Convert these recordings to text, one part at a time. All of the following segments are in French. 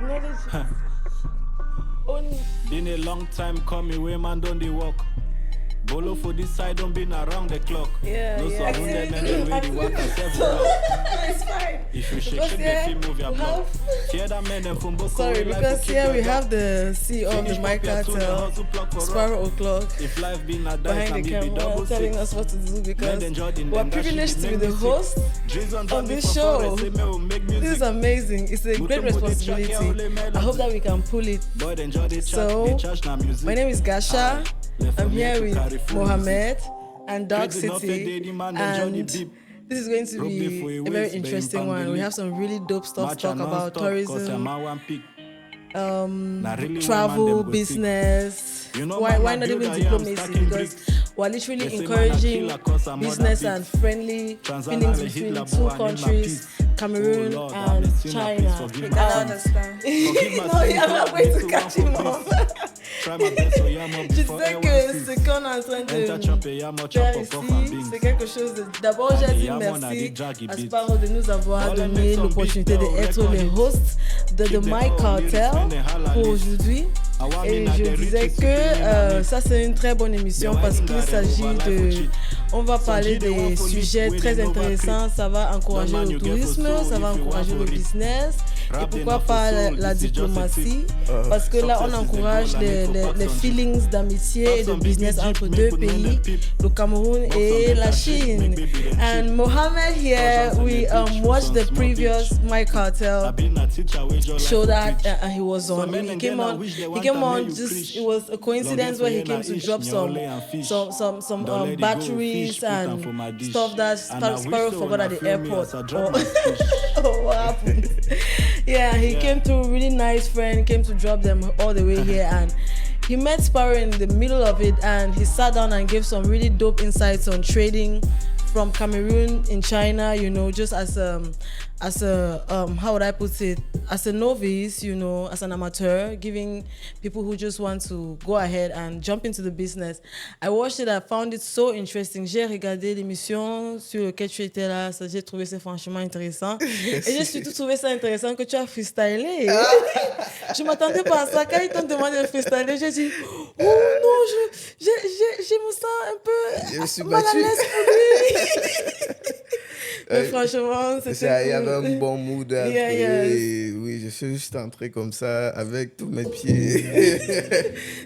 Acknowledge it. Been a long time coming, way man done the work. Bolo for this side, don't been around the clock. Yeah, no yeah. So wounded men the way they work as It's fine. If you shake, Because shake here the film, move your we block. have- Hear that men and from Boko. Sorry, life because will keep here your we job. have the CEO of the Finish Mike pop your tune, Cartel, hustle plug for Sparrow rock. O'Clock, If life been a die, behind can the be camera, double telling six. us what to do because Men enjoy the we're name, that shit privileged to be make the me sick. host Jason on Johnny this for show. forest, say me will make This is music. amazing. It's a great responsibility. I hope that we can pull it. Boy, they enjoy the chat, So, the church na music. My name is Gasha. Left I'm from here to carry with full Mohammed and Dark Crazy enough, they City. the man enjoy the And beep. this is going to Rub it for be a a very waist, interesting baby, one. We pandemic. have some really dope stuff to Match talk and about: non-stop, 'cause your tourism, man want pick. Nah, really, travel, woman, them go business. You know, Why man, not builder, even yeah, I'm diplomacy? stacking Because bricks. we're literally They say man, a encouraging killer 'cause I'm more business than and beef. friendly Tanzania, feelings the between Hitler, two boy, I need my countries, peace. Cameroon Oh, Lord, and I'm a sinner, please China. forgive You my can sins. understand. Forgive my No, sins, I'm not God, going me to too, catch one him for up. this. Try my best, so yeah, more Je before disais air que one ce cease. qu'on est en train Enter de chop, yeah, more faire chop up off and ici, beans. c'est quelque chose de... D'abord, j'ai And dit yeah, man, I merci did drag it à beat. Sparrow de nous avoir All I donné make some l'opportunité beat, d'être record les it. hosts de Keep The the Mike call, lyrics, Cartel man, they holla pour lit. aujourd'hui. I want me Et not je the disais richest que city in a ça c'est une très bonne émission The parce wedding qu'il garden s'agit over life de... will cheat. On va Some parler G, they want des for sujets live, très waiting over intéressants. Ça va encourager No man, le you get tourisme, for soul ça va if you encourager want le for it. business et Rap pourquoi enough pas for soul, la this is just a diplomatie. tip. Parce que là, on Success is the encourage goal, I les, need to les, pack les some feelings d'amitié Pack et de some big business Jeep, entre make deux we know pays, them peep. le Cameroun Walk some et better la shit, Chine. make baby them And cheap. Mohammed here, Thousands in we the beach, watched some the small previous beach. Mike I Cartel been a teacher, we just show like that to preach. he was on. Some men He and came then I on. wish they He want came to on. make you Just preach. it was a coincidence Long where he day for came to ish, drop nyole and fish. some Don't let it go, batteries fish, put am for and my dish. stuff that And I wish Sparrow so forgot when at I the feel me airport. as I drop my speech. Oh, what happened? Yeah, he came to really nice friend, came to drop them all the way here, and he met Sparrow in the middle of it, and he sat down and gave some really dope insights on trading from Cameroon in China, you know, just as a how would I put it, as a novice, you know, as an amateur, giving people who just want to go ahead and jump into the business. I watched it, I found it so interesting. J'ai regardé l'émission sur laquelle tu étais là, j'ai trouvé ça franchement intéressant. Et j'ai surtout trouvé ça intéressant que tu as freestylé. Je m'attendais pas à ça. Quand ils t'ont demandé de freestyler, j'ai dit, oh non, je me sens un peu Je me suis mal à battu. l'aise pour lui. Mais franchement, c'était Il y avait cool. un bon mood après. Yeah, yes. Et oui, je suis juste entré comme ça avec tous mes pieds.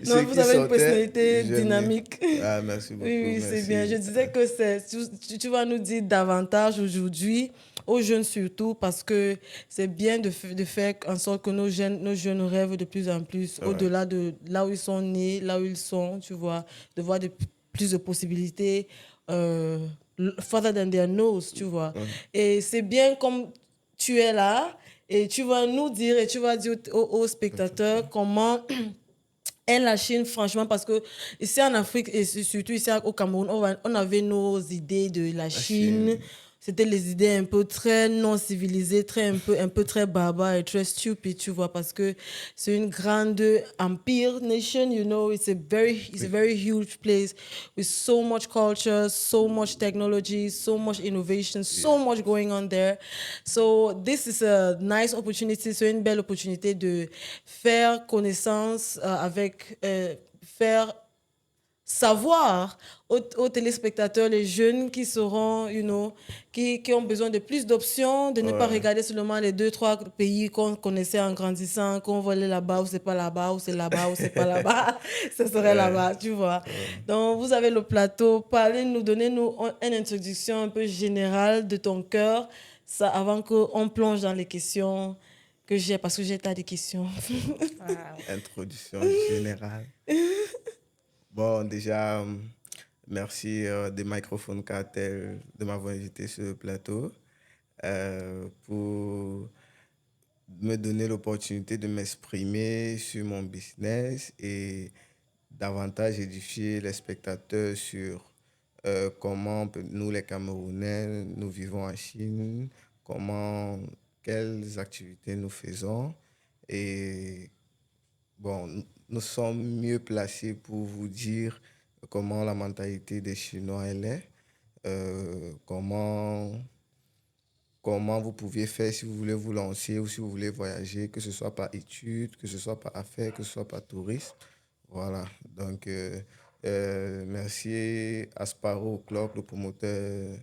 Non, Ce vous qui avez une sortait, personnalité j'aimais. dynamique. Ah, merci beaucoup. Oui, oui, c'est merci. bien. Je disais que tu vas nous dire davantage aujourd'hui, aux jeunes surtout, parce que c'est bien de faire en sorte que nos jeunes rêvent de plus en plus, au-delà de là où ils sont nés, là où ils sont, tu vois, de voir plus de possibilités further than their nose, tu vois. Et c'est bien comme tu es là et tu vas nous dire et tu vas dire aux spectateurs comment est la Chine, franchement, parce que ici en Afrique et surtout ici au Cameroun, on avait nos idées de la Chine. C'était les idées un peu très non civilisées, un peu très barbares et très stupid, tu vois, parce que c'est une grande empire nation, you know, it's a very huge place with so much culture, so much technology, so much innovation, so much going on there. So this is a nice opportunity, c'est une belle opportunité de faire connaissance faire savoir aux téléspectateurs, les jeunes qui seront, you know, qui ont besoin de plus d'options, de ne pas regarder seulement les 2-3 pays qu'on connaissait en grandissant, qu'on voulait là-bas ou c'est pas là-bas, ou c'est là-bas ou c'est pas là-bas, ce serait là-bas, tu vois. Donc, vous avez le plateau, donnez-nous une introduction un peu générale de ton cœur, ça, avant qu'on plonge dans les questions que j'ai, parce que j'ai tas de questions. Introduction générale. Bon, déjà, merci des microphones Cartel de m'avoir invité sur le plateau pour me donner l'opportunité de m'exprimer sur mon business et davantage édifier les spectateurs sur comment nous, les Camerounais, nous vivons en Chine, quelles activités nous faisons. Et bon, nous sommes mieux placés pour vous dire comment la mentalité des Chinois elle est, comment comment vous pouviez faire si vous voulez vous lancer ou si vous voulez voyager, que ce soit par études, que ce soit par affaires, que ce soit par tourisme. Voilà. Donc, merci à Sparrow Club, le promoteur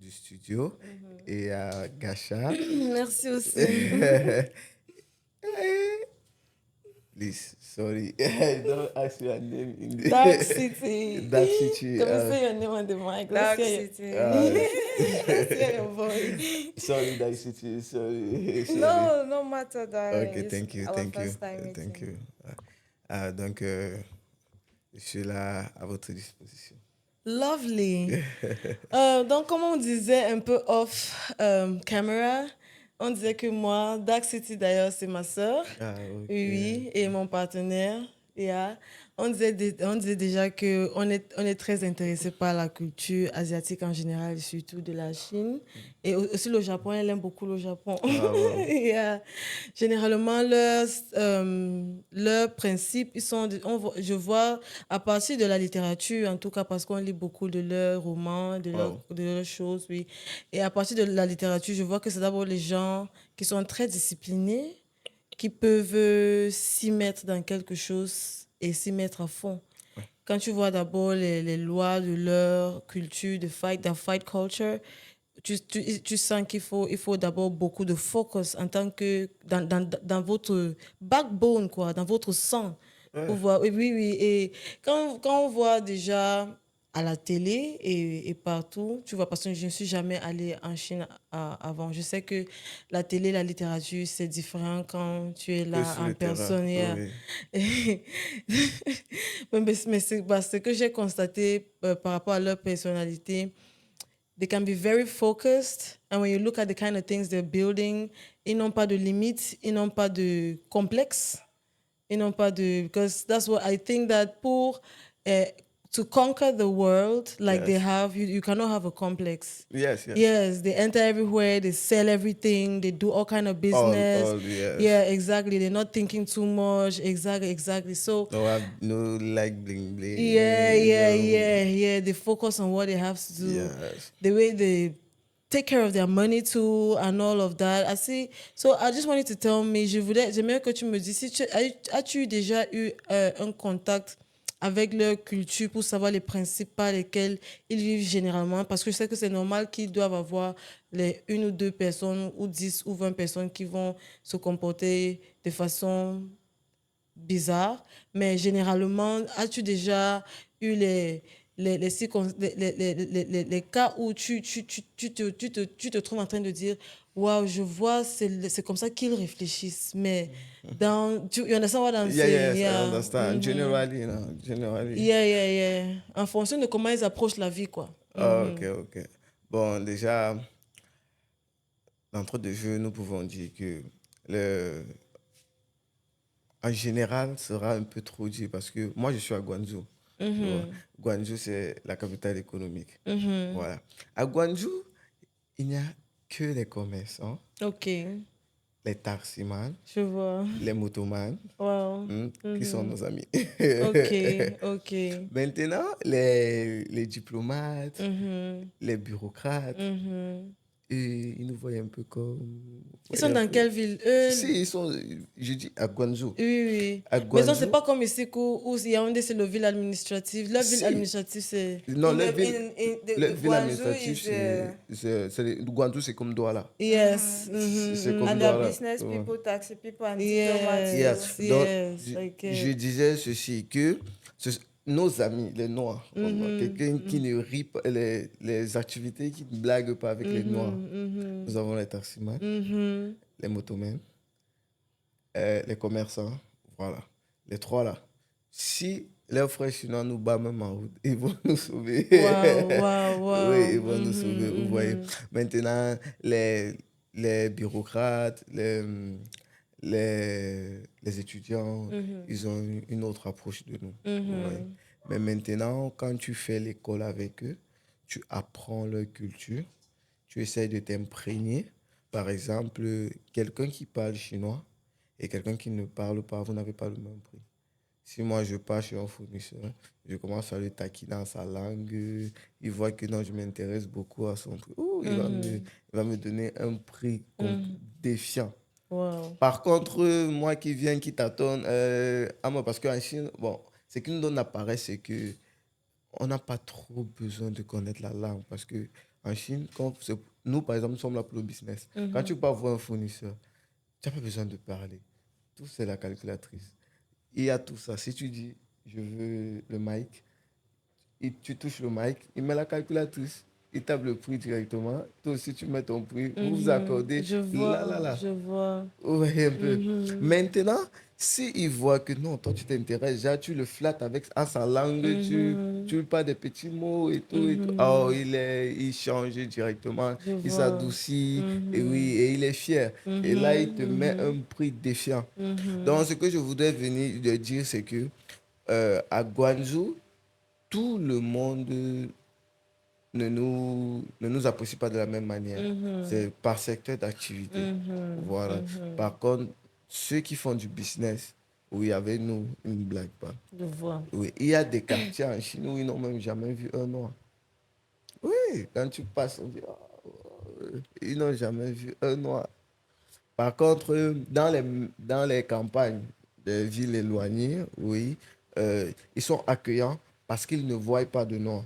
du studio, et à Gacha. Merci aussi. Please, sorry. I don't ask your name in the Dark City. Dark City. Can we say your name on the mic? Dark Let's hear City. let's hear your voice. Sorry, Dark City. Sorry. Sorry. No, no matter, darling. Ok, It's thank you, our thank you, first time thank meeting. you. Donc, je suis là à votre disposition. Lovely. Donc, comme on disait un peu off camera, on disait que moi, Dark City d'ailleurs, c'est ma sœur. Ah, ok. Oui, et mon partenaire. Yeah. On disait déjà qu'on est très intéressé par la culture asiatique en général, surtout de la Chine. Et aussi le Japon, elle aime beaucoup le Japon. Ah, wow. Yeah. Généralement, leurs principes, je vois à partir de la littérature, en tout cas parce qu'on lit beaucoup de leurs romans, Wow. de leurs choses, oui. Et à partir de la littérature, je vois que c'est d'abord les gens qui sont très disciplinés, qui peuvent s'y mettre dans quelque chose et s'y mettre à fond. Quand tu vois d'abord les lois de leur culture, de fight culture, tu sens qu'il faut d'abord beaucoup de focus en tant que dans votre backbone, quoi, dans votre sang. Pour voir, oui, oui, oui. Et quand on voit déjà à la télé et partout, tu vois, parce que je ne suis jamais allée en Chine avant. Je sais que la télé, la littérature, c'est différent quand tu es là sur en le terrain, personne. Yeah. oui. Mais c'est ce que j'ai constaté par rapport à leur personnalité. They can be very focused, and when you look at the kind of things they're building, ils n'ont pas de limites, ils n'ont pas de complexe, ils n'ont pas de... Because that's what I think that to conquer the world like they Yes. have, you cannot have a complex. Yes, yes. Yes, they enter everywhere, they sell everything, they do all kind of business. Yes. Yeah, exactly. They're not thinking too much. Exactly. So No like bling bling. yeah. They focus on what they have to do. Yes. The way they take care of their money too and all of that. I see. So I just wanted to tell me, j'aimerais que tu me dises, as-tu déjà eu un contact avec leur culture pour savoir les principes par lesquels ils vivent généralement? Parce que je sais que c'est normal qu'ils doivent avoir une ou deux personnes ou 10 ou 20 personnes qui vont se comporter de façon bizarre, mais généralement, as-tu déjà eu les cas où tu te trouves en train de dire, waouh, je vois, c'est comme ça qu'ils réfléchissent, mais you understand what I'm saying? Yes, Yeah. I understand. Generally. Yeah. En fonction de comment ils approchent la vie, quoi. Ok. Bon, déjà, d'entrée de jeu, nous pouvons dire que en général, sera un peu trop dur parce que moi, je suis à Guangzhou. Tu vois. Guangzhou, c'est la capitale économique. Voilà. À Guangzhou, il n'y a que les commerçants, Ok, les taximans, je vois. les motomans, Wow. qui sont nos amis. Ok. Maintenant, les diplomates, les bureaucrates, et ils nous voient un peu comme... Ils sont dans quelle ville? Si, ils sont, je dis, à Guangzhou. Oui. À Mais Guangzhou. non, c'est pas comme ici où Yaoundé, c'est la ville administrative. La ville Si. administrative, c'est... Non, la The ville Guangzhou administrative, is Guangzhou, c'est comme Douala. Yes. C'est comme and the Douala. business Ouais. people, taxi people, and Yes. diplomats. Yes. Donc, like, je disais ceci, que nos amis, les Noirs, quelqu'un qui ne rit pas, les activités qui ne blaguent pas avec les Noirs. Nous avons les taximans, les motomens, les commerçants, voilà. Les trois là. Si leurs frères chinois nous battent même en route, ils vont nous sauver. Wow. Oui, ils vont nous sauver, vous voyez. Maintenant, les bureaucrates, les étudiants, ils ont une autre approche de nous. vous voyez. Mais maintenant, quand tu fais l'école avec eux, tu apprends leur culture, tu essaies de t'imprégner. Par exemple, quelqu'un qui parle chinois et quelqu'un qui ne parle pas, vous n'avez pas le même prix. Si moi je pars chez un fournisseur, je commence à le taquiner dans sa langue, il voit que non, je m'intéresse beaucoup à son prix. Oh, il va me donner un prix défiant. Wow. Par contre, moi qui viens, qui tâtonne, moi, parce qu'en Chine, bon, ce qui nous donne la paresse, c'est que on n'a pas trop besoin de connaître la langue. Parce que en Chine, nous, par exemple, nous sommes là pour le business. Quand tu pars voir un fournisseur, tu n'as pas besoin de parler. Tout, c'est la calculatrice. Il y a tout ça. Si tu dis, je veux le mic, et tu touches le mic, il met la calculatrice. Il tape le prix directement. Toi aussi, tu mets ton prix. Vous vous accordez. Je vois, je vois. Ouais, un peu. Maintenant, s'il voit que non, toi, tu t'intéresses, déjà, tu le flattes avec à sa langue, tu lui parles des petits mots et tout. Et tout. Oh, il change directement. Je Il vois. s'adoucit. Et oui, et il est fier. Et là, il te met un prix défiant. Donc, ce que je voudrais venir de dire, c'est que à Guangzhou, tout le monde ne nous apprécie pas de la même manière. C'est par secteur d'activité. Voilà. Par contre, ceux qui font du business, oui, avec nous, ils ne blaguent pas. Je vois. Oui, il y a des quartiers en Chine où ils n'ont même jamais vu un noir. Oui, quand tu passes, on dit, ils n'ont jamais vu un noir. Par contre, dans les campagnes des villes éloignées, oui, ils sont accueillants parce qu'ils ne voient pas de noir.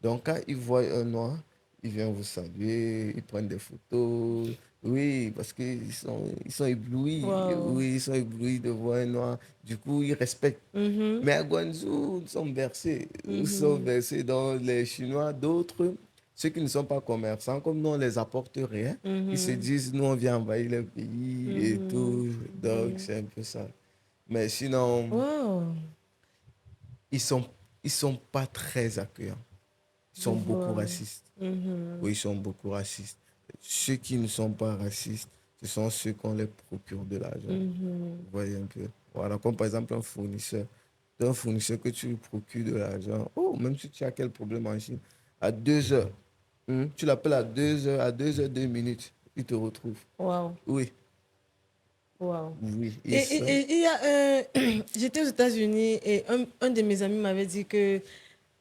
Donc, quand ils voient un noir, ils viennent vous saluer, ils prennent des photos. Oui, parce ils sont éblouis. Wow. Oui, ils sont éblouis de voir un noir. Du coup, ils respectent. Mais à Guangzhou, nous sommes versés. Nous sommes versés dans les Chinois. D'autres, ceux qui ne sont pas commerçants, comme nous, on les apporte rien, ils se disent, nous, on vient envahir le pays et tout. Donc, c'est un peu ça. Mais sinon, Wow. ils sont, ils sont pas très accueillants. Ils sont beaucoup racistes. Oui, ils sont beaucoup racistes. Ceux qui ne sont pas racistes, ce sont ceux qu'on les procure de l'argent. Vous voyez un peu. Voilà, comme par exemple un fournisseur. Un fournisseur que tu lui procures de l'argent. Oh, même si tu as quel problème en Chine, à 2 heures, tu l'appelles à 2 heures, à 2 heures, 2 minutes, il te retrouve. Wow. Oui. Wow. Oui. Et il y a j'étais aux États-Unis et un de mes amis m'avait dit que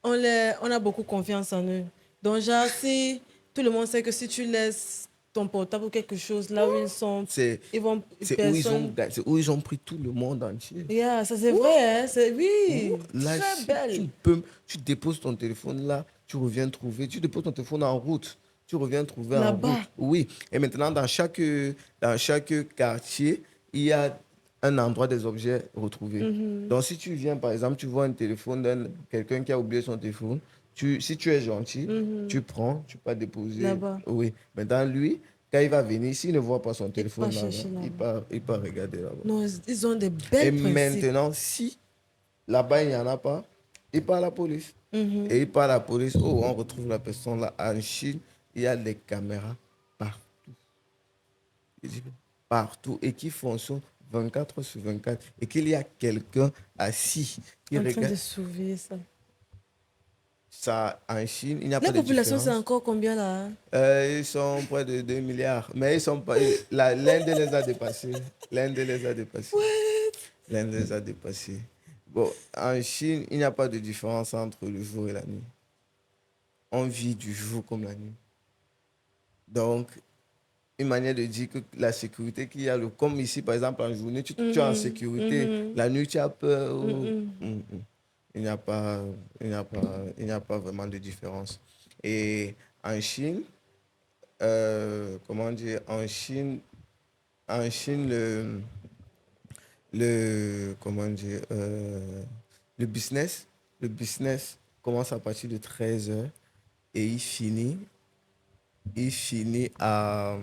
on a beaucoup confiance en eux. Donc, genre, si tout le monde sait que si tu laisses ton portable ou quelque chose là où ils sont, ils vont. C'est où ils ont pris tout le monde entier. Yeah, ça c'est vrai, hein? Oui, là, très belle. tu déposes ton téléphone là, tu reviens trouver, tu déposes ton téléphone en route, tu reviens trouver en Là-bas. route. Oui, et maintenant dans chaque quartier, il y a un endroit des objets retrouvés. Donc si tu viens par exemple, tu vois un téléphone de quelqu'un qui a oublié son téléphone, si tu es gentil, tu prends, tu peux déposer. Là-bas. Oui, mais dans lui, quand il va venir, s'il ne voit pas son téléphone là, chercher il part regarder là-bas. Non, ils ont des belles Et principes. maintenant, si là-bas, il n'y en a pas, il part à la police. Et il part à la police, oh, on retrouve la personne là. En Chine, il y a des caméras partout. Il dit partout. Et qui fonctionnent 24 sur 24. Et qu'il y a quelqu'un assis qui En train regarde. de sauver ça. Ça, en Chine, il n'y a La pas de population, c'est différence. encore combien là? Ils sont près de 2 milliards. Mais ils sont pas. L'Inde les a dépassés. L'Inde les a dépassés. L'Inde les a dépassés. Bon, en Chine, il n'y a pas de différence entre le jour et la nuit. On vit du jour comme la nuit. Donc, une manière de dire que la sécurité qu'il y a, comme ici, par exemple, en journée, tu es en sécurité. La nuit, tu as peur. Il n'y a pas, il n'y a pas vraiment de différence. Et en Chine, comment dire, en Chine, comment dire, le business commence à partir de 13 heures et il finit à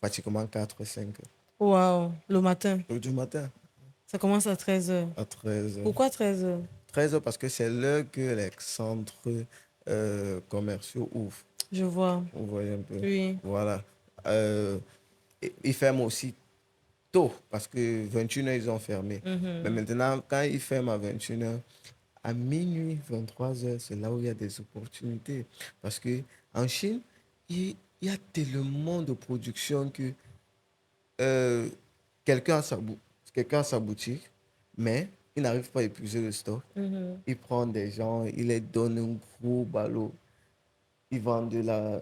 pratiquement 4 ou 5 heures. Waouh, le matin. Du matin. Ça commence à 13h. À 13 heures. Pourquoi 13h? 13 heures parce que c'est l'heure que les centres commerciaux ouvrent. Je vois. Vous voyez un peu. Oui. Voilà. Ils ferment aussi tôt parce que 21 heures, ils ont fermé. Mais maintenant, quand ils ferment à 21 heures, à minuit, 23 heures, c'est là où il y a des opportunités. Parce qu'en Chine, il y a tellement de production que quelqu'un a sa boutique, mais il n'arrive pas à épuiser le stock. Il prend des gens, il les donne un gros ballot. Ils vendent de la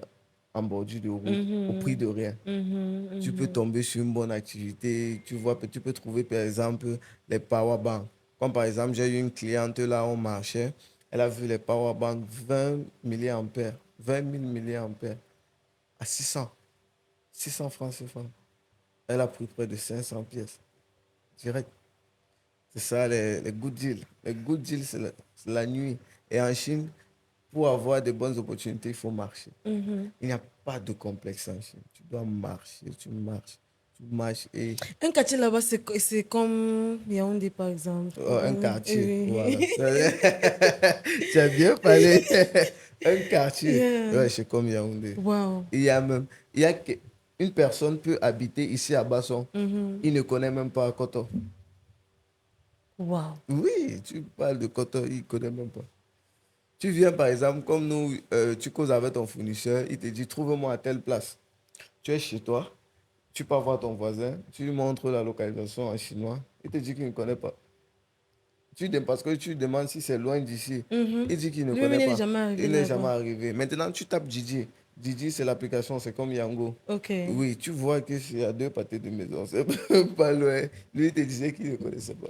en bordure de route au prix de rien. Tu peux tomber sur une bonne activité. Tu vois, tu peux trouver par exemple les powerbanks. Comme par exemple, j'ai eu une cliente là au marché. Elle a vu les powerbanks 20 milliampères, 20 000 milliampères à 600 francs CFA. Elle a pris près de 500 pièces. Direct. C'est ça les good deals. Les good deals, c'est la nuit. Et en Chine, pour avoir de bonnes opportunités, il faut marcher. Il n'y a pas de complexe en Chine. Tu dois marcher, tu marches et Un quartier là-bas, c'est comme Yaoundé, par exemple. un quartier, Oui. voilà. Tu as bien parlé. Un quartier, Yeah. ouais, c'est comme Yaoundé. Wow. Il y a une personne peut habiter ici à Basson. Il ne connaît même pas Koto. Wow. Oui, tu parles de Koto, il ne connaît même pas. Tu viens par exemple, comme nous, tu causes avec ton fournisseur, il te dit trouve-moi à telle place. Tu es chez toi, tu peux voir ton voisin, tu lui montres la localisation en chinois, il te dit qu'il ne connaît pas. Parce que tu demandes si c'est loin d'ici. Il dit qu'il ne Lui-même, connaît il n'est pas. jamais arrivé Il n'est là-bas. jamais arrivé. Maintenant, tu tapes Didi. Didi, c'est l'application, c'est comme Yango. Ok. Oui, tu vois que c'est à 2 pâtés de maison. C'est pas loin. Lui, il te disait qu'il ne connaissait pas.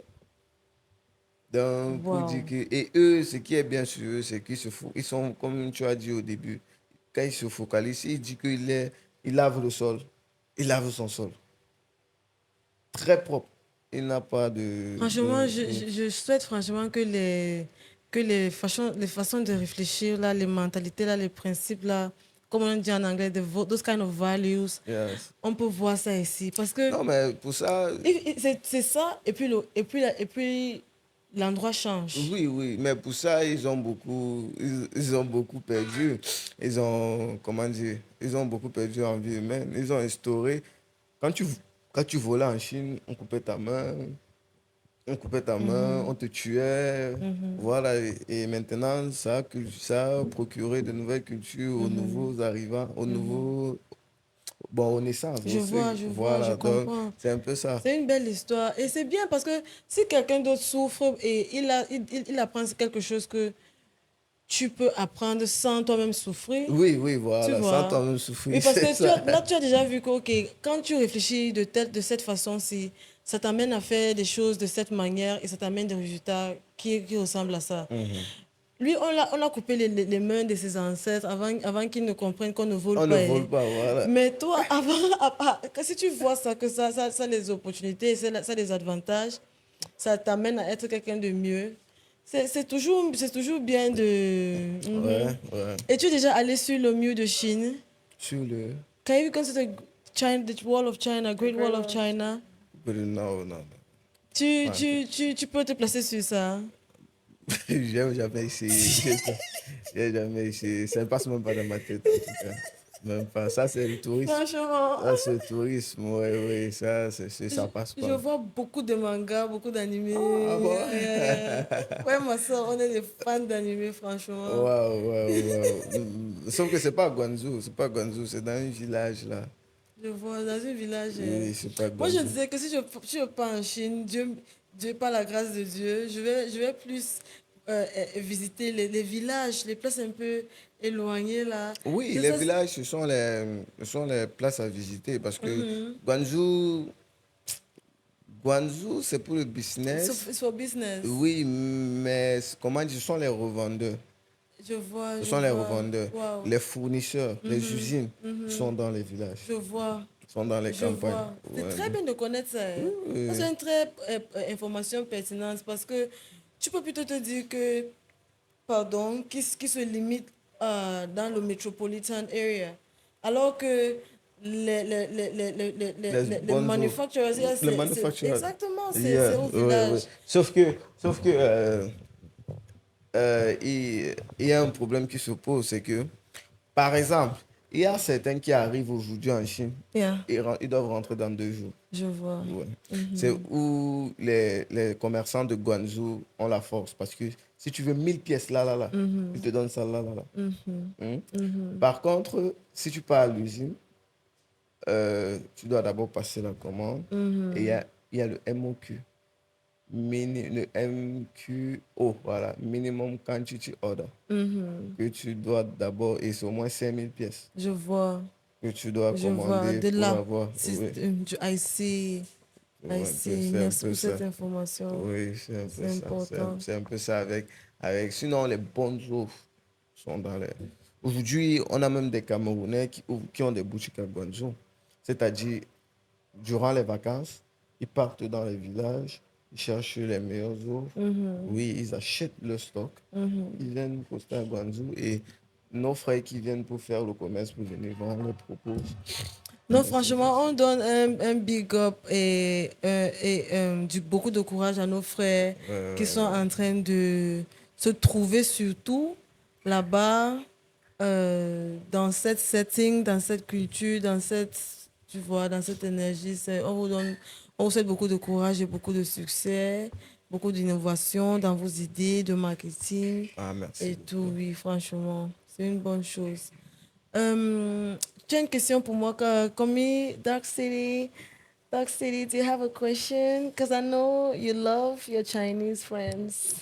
Donc, pour Wow. dire que. Et eux, ce qui est bien sur eux, c'est qu'ils se font. Ils sont, comme tu as dit au début, quand ils se focalisent, il dit il lave le sol. Il lave son sol. Très propre. Il n'a pas de. Franchement, je souhaite franchement que les façons de réfléchir, là, les mentalités, là, les principes, là, comme on dit en anglais, those kind of values, Yes. on peut voir ça ici. Parce que Non, mais pour ça. c'est ça, et puis l'endroit change. Oui, oui, mais pour ça, ils ont beaucoup perdu. Ils ont, comment dire, ils ont beaucoup perdu en vie humaine. Ils ont instauré, quand tu, quand tu volais en Chine, on coupait ta main, on te tuait. Voilà, et maintenant, ça a procuré de nouvelles cultures aux nouveaux arrivants, aux nouveaux, bon, aux naissances Je aussi. vois, je Voilà, donc comprends. c'est un peu ça. C'est une belle histoire. Et c'est bien parce que si quelqu'un d'autre souffre et il apprend quelque chose que tu peux apprendre sans toi-même souffrir, Oui, oui, tu voilà, sans vois. toi-même Oui, souffrir, parce c'est que ça. là, tu as déjà vu que ok, quand tu réfléchis de cette façon-ci, ça t'amène à faire des choses de cette manière et ça t'amène des résultats qui ressemblent à ça. Lui, on a coupé les mains de ses ancêtres avant qu'ils ne comprennent qu'on ne vole On ne pas. vole pas, voilà. Mais toi, que si tu vois ça, que ça a des opportunités, ça a des avantages, ça t'amène à être quelqu'un de mieux. C'est toujours bien de... Ouais, Mhm. ouais. Et tu es déjà allé sur le mur de Chine? Sur le. Can you consider China, the Wall of China, Great Wall of China? Non, non. Tu peux te placer sur ça. J'ai jamais essayé. J'ai jamais essayé. Ça ne passe même pas dans ma tête, en tout cas. Même pas. Ça, c'est le tourisme. Franchement, Ça, c'est le tourisme. Oui, oui. Ça passe je pas. vois beaucoup de mangas, beaucoup d'animés. Ah bon? Ouais, ma soeur, on est des fans d'animés, franchement. Waouh, waouh, waouh. Sauf que c'est pas à Guangzhou. C'est pas à Guangzhou. C'est dans un village, là. Je vois dans un village. Oui, c'est pas à Moi, je Guangzhou. disais que si je pars en Chine, Dieu, par la grâce de Dieu, je vais plus visiter les villages, les places un peu éloignées là. Oui, Que les ça, villages, ce sont les places à visiter parce que Guangzhou, c'est pour le business. it's for business. Oui, mais comment dire, ce sont les revendeurs. Je vois, Ce je sont les vois. revendeurs. Wow. Les fournisseurs, les usines sont dans les villages, Je vois. sont dans les Je campagnes. vois. C'est Ouais. très bien de connaître ça. Hein. Oui. Ça, c'est une très information pertinente parce que tu peux plutôt te dire que, pardon, qui se limite dans le metropolitan area. Alors que les bonnes manufacturers, les manufacturers. exactement, Yeah, c'est au ouais, village. ouais. Sauf que il y a un problème qui se pose, c'est que, par exemple, il y a certains qui arrivent aujourd'hui en Chine, Yeah, ils doivent rentrer dans 2 jours. je vois. Ouais. C'est où les commerçants de Guangzhou ont la force. Parce que si tu veux 1000 pièces là, ils te donnent ça là. Hein? Par contre, si tu pars à l'usine, tu dois d'abord passer la commande et il y a le MOQ. le MQO, voilà, minimum quantity order, que tu dois d'abord, et c'est au moins 5000 pièces Je vois. que tu dois Je vois. commander De pour là. avoir. Oui, I see. I see. c'est un Merci peu pour cette ça. information. Oui, c'est un peu C'est ça. important. C'est un peu ça sinon, les bonnes offres sont dans les. Aujourd'hui, on a même des Camerounais qui ont des boutiques à Guangzhou. C'est-à-dire, durant les vacances, ils partent dans les villages, ils cherchent les meilleures offres. Oui, ils achètent le stock. Ils viennent poster à Guangzhou et nos frères qui viennent pour faire le commerce, pour venir vendre, les proposent. Non, franchement, on donne un big up et beaucoup de courage à nos frères qui sont en train de se trouver surtout là-bas, dans cette setting, dans cette culture, tu vois, dans cette énergie. On vous souhaite beaucoup de courage et beaucoup de succès, beaucoup d'innovation dans vos idées de marketing Ah, merci et tout, beaucoup. oui, franchement, c'est une bonne chose. Euh, Tu as une question pour moi, Komi, Dark City. Dark City, do you have a question? Because I know you love your Chinese friends.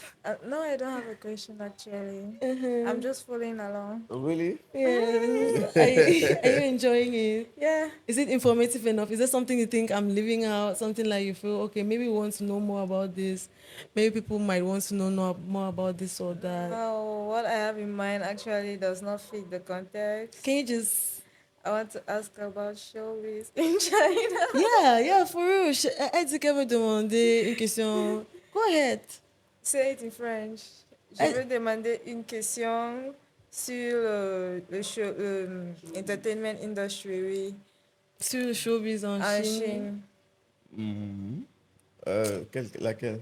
No, I don't have a question actually. I'm just following along. Really? Yes. Are you enjoying it? Yeah. Is it informative enough? Is there something you think I'm leaving out? Something like you feel, okay, maybe we want to know more about this. Maybe people might want to know more about this or that. No, what I have in mind actually does not fit the context. Can you just I want to ask about showbiz in China. Yeah, for real. Elle dit qu'elle veut demander une question. Go ahead. Say it in French. Je veux demander une question sur le entertainment industry, oui, Sur le showbiz en en Chine. Chine. Laquelle?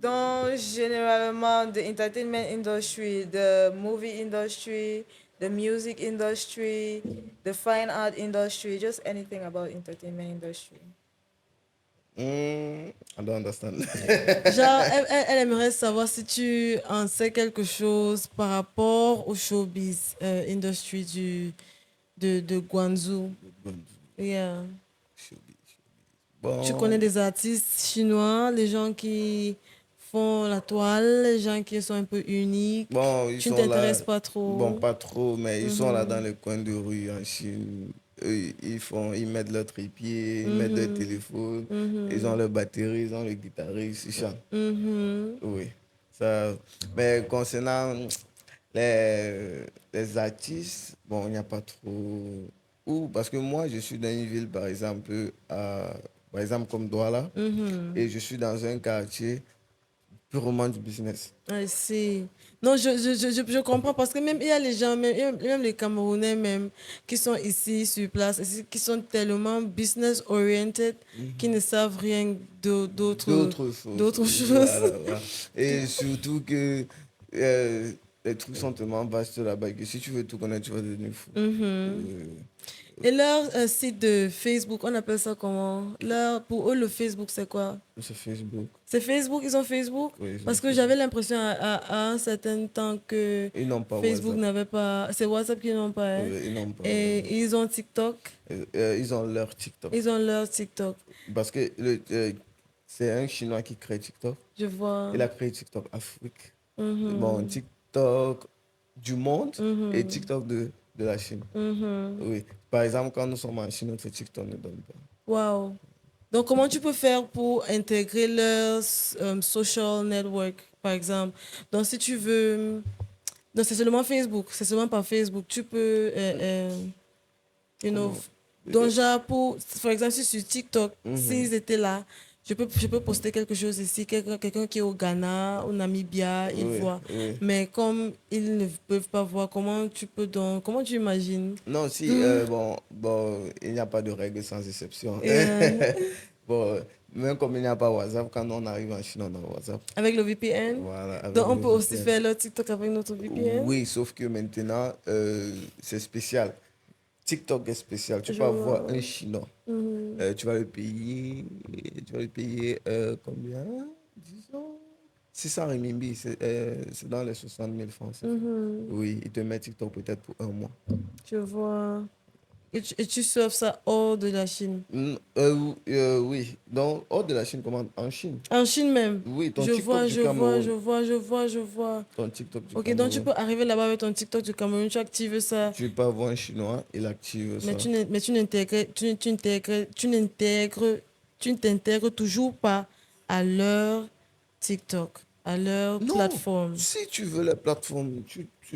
Donc, généralement, the entertainment industry, the movie industry, the music industry, the fine art industry, just anything about entertainment industry. I don't understand. Genre, elle aimerait savoir si tu en sais quelque chose par rapport au showbiz industry de Guangzhou. Yeah. Bon, Tu connais des artistes chinois, les gens qui font la toile, les gens qui sont un peu uniques. bon, ils Tu ne sont là. t'intéresses pas trop. Bon, pas trop, mais ils sont là dans les coins de rue en Chine. Eux, ils mettent leur trépied, ils mettent leur téléphone, ils ont leur batterie, ils ont le guitariste, ils chantent. Oui. Ça, mais concernant les artistes, bon, il n'y a pas trop. Ou parce que moi, je suis dans une ville, par exemple, par exemple comme Douala, et je suis dans un quartier purement du business. I see. Non, je comprends parce que même il y a les gens, même les Camerounais même, qui sont ici sur place, qui sont tellement business oriented, qui ne savent rien d'autre choses. Voilà. Et surtout que les trucs sont tellement vastes là-bas que si tu veux tout connaître, tu vas devenir fou. Et leur site de Facebook, on appelle ça comment? Pour eux, le Facebook, c'est quoi? C'est Facebook. C'est Facebook, ils ont Facebook? Oui, ils ont Parce que j'avais l'impression à un certain temps que Ils n'ont pas Facebook WhatsApp. n'avait pas. C'est WhatsApp qu'ils n'ont pas. Hein? Oui, ils n'ont pas. Et ils ont TikTok. Ils ont leur TikTok. Ils ont leur TikTok. Parce que c'est un Chinois qui crée TikTok. Je vois. Il a créé TikTok Afrique. Bon, TikTok du monde et TikTok de la Chine. Oui. Par exemple, quand nous sommes en Chine, notre TikTok ne donne pas. Wow. Donc, comment tu peux faire pour intégrer leur social network, par exemple? Donc, si tu veux. Donc, c'est seulement Facebook. C'est seulement par Facebook. Tu peux. You know. Donc, genre, par exemple, si sur TikTok, s'ils étaient là, je peux poster quelque chose ici, quelqu'un qui est au Ghana, au Namibia, il voit. Oui. Mais comme ils ne peuvent pas voir, comment tu imagines? Non, si, bon, il n'y a pas de règle sans exception. Yeah. Bon, même comme il n'y a pas WhatsApp, quand on arrive en Chine, on a WhatsApp. Avec le VPN? Voilà, avec Donc, on le peut aussi VPN. faire le TikTok avec notre VPN? Oui, sauf que maintenant, c'est spécial. TikTok est spécial. Tu Je peux vois. avoir un Chinois. Tu vas le payer, combien? Disons 600 renminbi. C'est dans les 60 000 francs. Oui, il te met TikTok peut-être pour un mois. Je vois. Et tu surfes ça hors de la Chine. Oui, donc hors de la Chine, comment? En Chine. En Chine même. Oui, ton Je TikTok vois, du je vois, Cameroun. je vois. Ton TikTok du Ok, Cameroun. donc tu peux arriver là-bas avec ton TikTok du Cameroun, tu actives ça. Tu peux avoir un Chinois, il active ça. Mais tu n'intègres toujours pas à leur TikTok, à leur Non, plateforme. si tu veux la plateforme,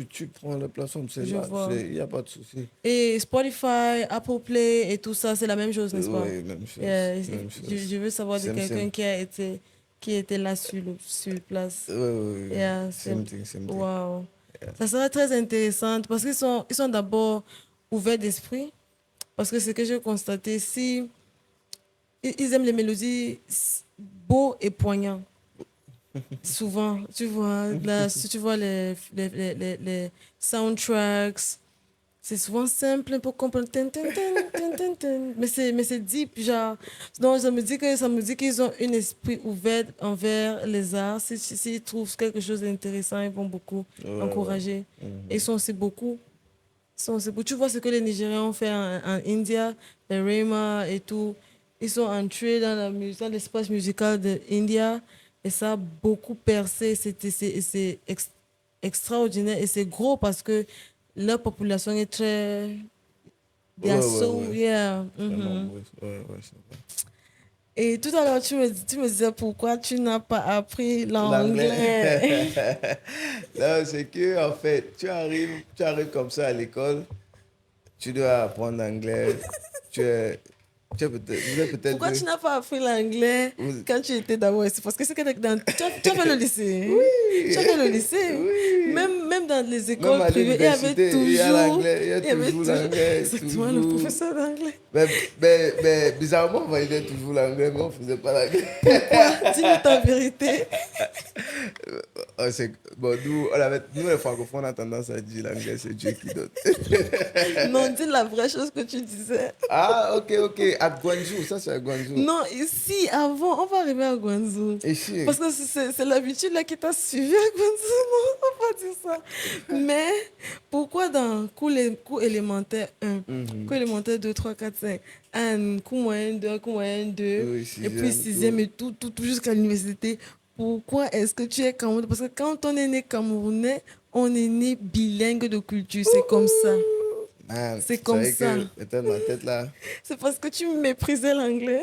tu prends la plateforme, c'est Je là, vois. il n'y a pas de souci. Et Spotify, Apple Play et tout ça, c'est la même chose, n'est-ce pas? Oui, même chose. Yeah, Même chose. je veux savoir de Same, quelqu'un same. qui était là sur place. Oui, oui, oui. Yeah, Same thing, same thing. wow. Ça serait très intéressant parce ils sont d'abord ouverts d'esprit. Parce que ce que j'ai constaté, si ils aiment les mélodies beaux et poignants. Souvent, tu vois, là, si tu vois les soundtracks, c'est souvent simple, un peu comprendre. Mais c'est deep, genre. Donc, ça me dit qu'ils ont un esprit ouvert envers les arts. S'ils trouvent quelque chose d'intéressant, ils vont beaucoup encourager. Et ils sont aussi beaucoup. Tu vois ce que les Nigériens ont fait en India, les Rema et tout. Ils sont entrés dans l'espace musical de India et ça a beaucoup percé. C'est extraordinaire et c'est gros parce que leur population est très. They are so, yeah. Mhm. Ouais, c'est vrai. Et tout à l'heure, tu me disais pourquoi tu n'as pas appris l'anglais. Non, c'est que, en fait, tu arrives comme ça à l'école, tu dois apprendre l'anglais, vous êtes peut-être Pourquoi deux. tu n'as pas appris l'anglais quand tu étais d'abord ici? Parce que c'est que tu as fait le lycée. Oui. Tu as fait le lycée. Oui. Même dans les Même écoles à privées, il y avait l'université, il y a toujours. l'anglais, il y a toujours l'anglais. Exactement, le toujours. professeur d'anglais. Mais bizarrement, on validait toujours l'anglais, mais on ne faisait pas l'anglais. Pourquoi? Dis-nous ta vérité. Bon, nous, les francophones, on a tendance à dire l'anglais, c'est Dieu qui donne. Non, dis la vraie chose que tu disais. Ah, ok. À Guangzhou, ça c'est à Guangzhou. Non, ici, avant, on va arriver à Guangzhou. Ici. Parce que c'est l'habitude là qui t'a suivi à Guangzhou. Non, on va pas dire ça. Mais pourquoi dans cours élémentaire 1, cours élémentaire 2, 3, 4, 5, un cours moyen 2, cours moyen 2, Oui, et puis sixième, 6e et tout jusqu'à l'université, pourquoi est-ce que tu es Camerounais? Parce que quand on est né Camerounais, on est né bilingue de culture. C'est comme ça. Man, C'est comme savais ça. que peut-être ma tête là. C'est parce que tu méprisais l'anglais.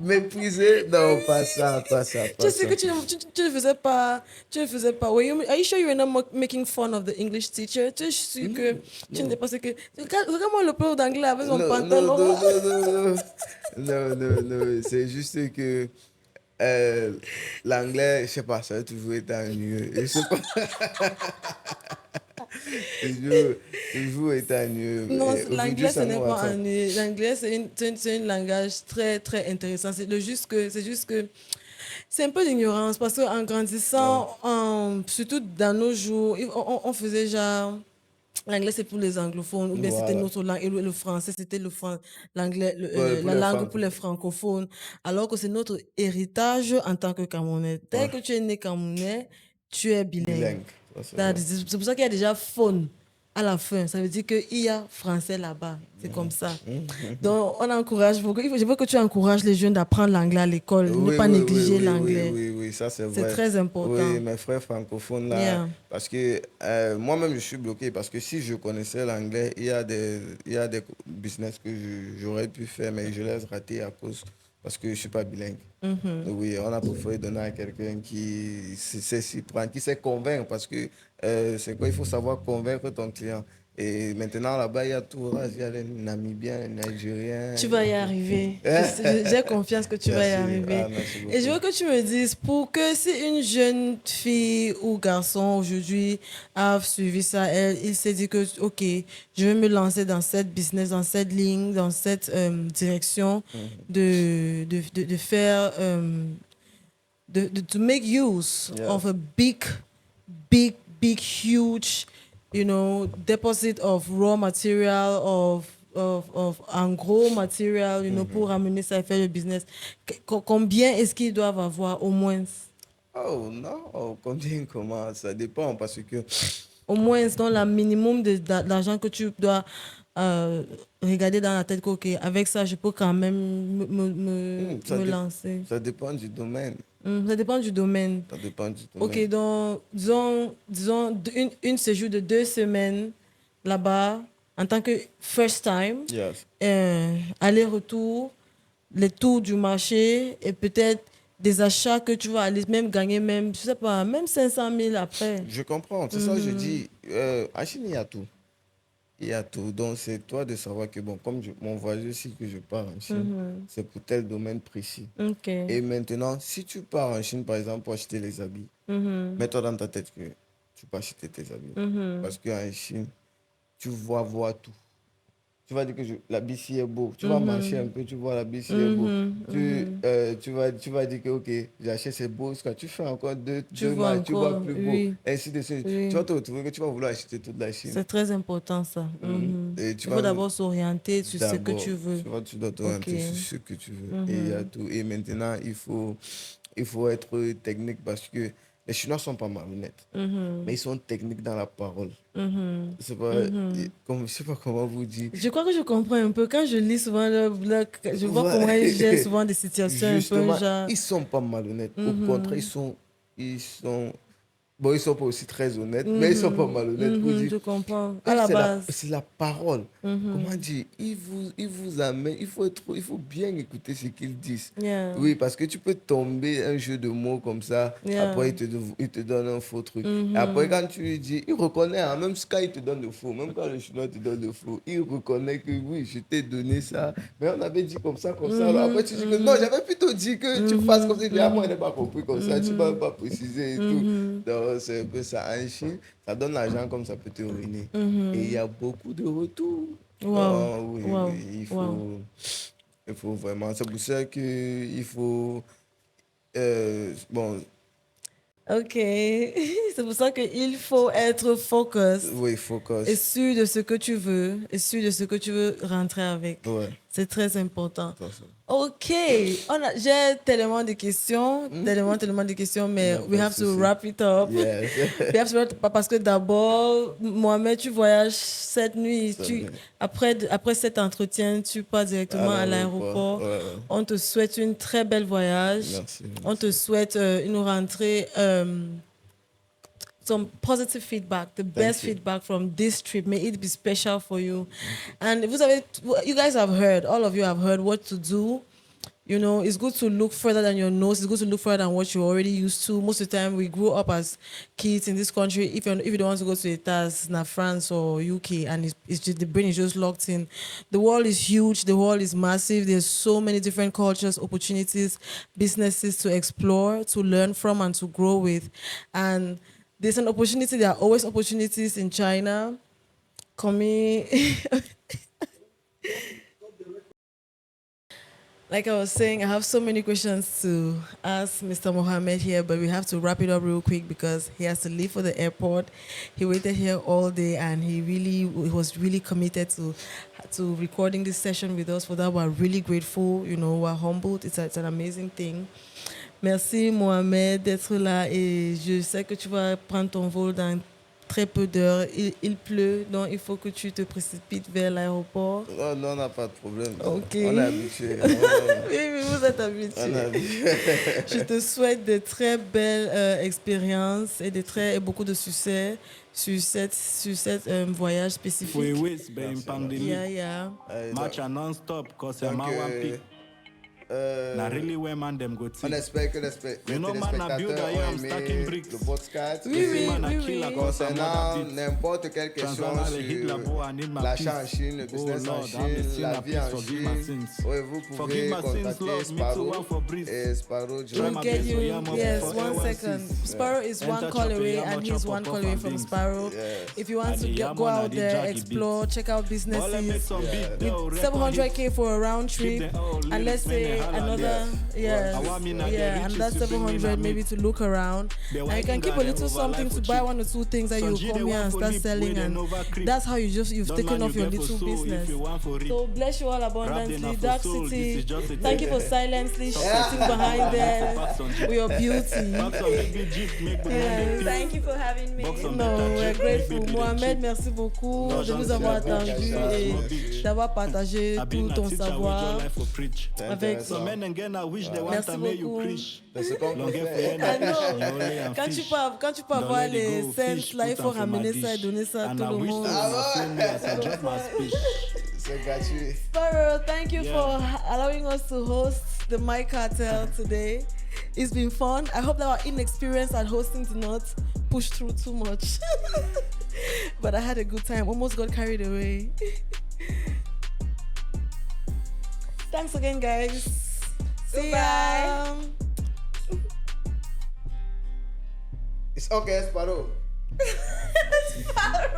Mépriser? Non, pas ça. Tu sais que tu ne faisais pas. Tu ne faisais pas. Are you sure you were not making fun of the English teacher? Tu es sûr que tu n'étais pas ce que. Regarde-moi le prof d'anglais avec son pantalon. Non. C'est juste que l'anglais, je sais pas, ça a toujours été ennuyeux. Je sais pas. toujours été ennuyeux. Non, Et l'anglais, aujourd'hui, ce ça n'est nous pas rattrape. ennuyeux. L'anglais, c'est un langage très, très intéressant. C'est juste que c'est un peu d'ignorance parce qu'en grandissant, surtout dans nos jours, on faisait genre. L'anglais, c'est pour les anglophones, ou bien c'était Voilà. notre langue, et le français, c'était l'anglais, Pour la les langue francs. pour les francophones, alors que c'est notre héritage en tant que Camerounais. Dès Ouais. que tu es né Camerounais, tu es bilingue. Bilingue. Ça, c'est vrai. C'est pour ça qu'il y a déjà phone à la fin. Ça veut dire qu'il y a français là-bas. C'est comme ça. Donc, on encourage beaucoup. Je veux que tu encourages les jeunes d'apprendre l'anglais à l'école, ne pas négliger l'anglais. Oui, ça c'est vrai. C'est très important. Oui, mes frères francophones là, Yeah. parce que moi-même je suis bloqué parce que si je connaissais l'anglais, il y a des business que j'aurais pu faire, mais je les ai ratés à cause parce que je suis pas bilingue. Oui, on a préféré donner à quelqu'un qui sait s'y prendre, qui sait convaincre parce que c'est quoi, il faut savoir convaincre ton client. Et maintenant, là-bas, il y a tout. Il y a les Namibiens, les Nigériens. Tu vas y arriver. J'ai confiance que tu vas y Merci. arriver. Ah, merci beaucoup. Et je veux que tu me dises, pour que si une jeune fille ou garçon aujourd'hui a suivi ça, il s'est dit que, OK, je vais me lancer dans cette business, dans cette ligne, dans cette direction de faire, to make use Yeah. of a big, huge, deposit of raw material, of en gros material, pour ramener ça et faire le business. Combien est-ce qu'ils doivent avoir au moins? Oh non, comment? Ça dépend parce que au moins dans le minimum d'argent que tu dois regarder dans la tête que, ok, avec ça, je peux quand même me lancer. Ça dépend du domaine. Ça dépend du domaine. Ça dépend du domaine. Ok, donc disons une séjour de 2 semaines là-bas en tant que first time, Yes. aller-retour, les tours du marché et peut-être des achats que tu vas aller même gagner même, je sais pas, même 500 000 après. Je comprends, c'est ça que je dis. En Chine, il y a tout. Il y a tout. Donc, c'est toi de savoir que, bon, comme mon voyage aussi que je pars en Chine, c'est pour tel domaine précis. Ok. Et maintenant, si tu pars en Chine, par exemple, pour acheter les habits, mets-toi dans ta tête que tu peux acheter tes habits. Parce qu'en Chine, tu vas voir tout. Tu vas dire que l'habit si est beau. Tu vas marcher un peu, tu vois l'habit si est beau. Tu vas dire que, ok, j'achète, c'est beau. Quand tu fais encore deux vois matchs, tu vois encore, plus oui. beau. Ainsi de suite. Oui. Tu vas te retrouver que tu vas vouloir acheter toute la Chine. C'est très important ça. Et Il faut d'abord s'orienter sur ce que tu veux. Tu dois t'orienter sur ce que tu veux. Et il y a tout. Et maintenant, il faut être technique parce que les Chinois ne sont pas malhonnêtes. Mais ils sont techniques dans la parole. C'est pas, je ne sais pas comment vous dire. Je crois que je comprends un peu. Quand je lis souvent le blog, je vois comment ils gèrent souvent des situations Justement, un peu genre... ils ne sont pas malhonnêtes. Au contraire, ils sont... Bon, ils ne sont pas aussi très honnêtes, mais ils ne sont pas malhonnêtes. Pour dire, je comprends. À la base. C'est la parole. Comment dire, ils vous amènent, il faut bien écouter ce qu'ils disent. Yeah. Oui, parce que tu peux tomber un jeu de mots comme ça, Yeah. après il te donne un faux truc. Et après, quand tu lui dis, il reconnaît, hein, même quand il te donne le faux, même quand le Chinois te donne le faux, il reconnaît que oui, je t'ai donné ça, mais on avait dit comme ça. Alors après, tu dis que non, j'avais plutôt dit que tu fasses comme ça. Il dit, ah, moi, je n'ai pas compris comme ça, tu ne m'as pas précisé et tout. Donc, c'est un peu ça. En Chine, ça donne l'argent comme ça peut te ruiner. Et il y a beaucoup de retours. Wow. Oui, Wow. oui, il faut vraiment. C'est pour ça qu'il faut. Bon, Ok. C'est pour ça qu'il faut être focus oui, focus. et sûr de ce que tu veux et sûr de ce que tu veux rentrer avec. Ouais. C'est très important. Ça, ça. Ok, j'ai tellement de questions, tellement de questions, mais Non, we pas have de to souci. wrap it up. Yes. We have to wrap it up parce que d'abord, Mohamed, tu voyages cette nuit. Après cet entretien, tu pars directement à l'aéroport. Ouais. On te souhaite une très belle voyage. Merci. On te souhaite une rentrée. Some positive feedback, the best you. feedback from this trip. May it be special for you. And you guys have heard, all of you have heard what to do. You know, it's good to look further than your nose. It's good to look further than what you're already used to. Most of the time, we grew up as kids in this country. If you don't want to go to ETAS, na France or UK, and it's just, the brain is just locked in. The world is huge. The world is massive. There's so many different cultures, opportunities, businesses to explore, to learn from, and to grow with. And there's an opportunity. There are always opportunities in China. Like I was saying, I have so many questions to ask Mr. Mohammed here, but we have to wrap it up real quick because he has to leave for the airport. He waited here all day and he was really committed to recording this session with us. For that, we're really grateful. You know, we're humbled. It's an amazing thing. Merci Mohamed d'être là et je sais que tu vas prendre ton vol dans très peu d'heures. Il pleut, donc il faut que tu te précipites vers l'aéroport. Oh, non, on n'a pas de problème. Ok. On est habitué. Oui, vous êtes habitués. On est habitué. Je te souhaite de très belles expériences et beaucoup de succès sur cette voyage spécifique. We waste in pandemic. Yeah. Match a non-stop cause a man one pick. Na really where man them go On take. espère que les You know, man, I build téléspectateurs I ont am stacking aimé bricks. le podcast. Oui. Man, I kill a cause a Concernant mother beat. n'importe quelle question Transformer the hit labo, I need sur my l'achat en peace. Chine, le Oh business en Lord, I'm a Chine, sinner, la vie en please forgive my Chine, sins. oui, vous pouvez Forgive my sins, contacter Lord. Me too, Sparrow one for breeze. et Sparrow Try We'll my get best you. to yam up Yes, for 1 L1 second. sis. Sparrow is Enter one call chop, away, yam and up, he's chop one up call up away and from things. Sparrow. Yes. If you want And to the go yam on, out and the there, jaggy explore, check out Well, let's make businesses. some beat, With though, record hits. 700K for a round trip, Keep the old and let's lyrics, man, say another, Yes. another 700 maybe to look around. And you can keep a little something to buy 1 or 2 things that you come here and start selling, and that's how you've taken off your little business. So bless you all abundantly. Dark City, thank you for silently sitting behind there with your beauty. Yes. Thank you for having me. Non, we're grateful. Mohamed, merci beaucoup de nous avoir attendus et d'avoir partagé tout ton savoir avec toi. Merci beaucoup. C'est comme on fait. Ah non, quand tu peux avoir les scènes là, il faut ramener ça et donner ça à tout le monde. C'est gratuit. Sparrow, thank you for allowing us to host the My Cartel today. It's been fun. I hope that our inexperience at hosting did not push through too much. But I had a good time. Almost got carried away. Thanks again, guys. See ya. It's okay, Sparrow. Sparrow.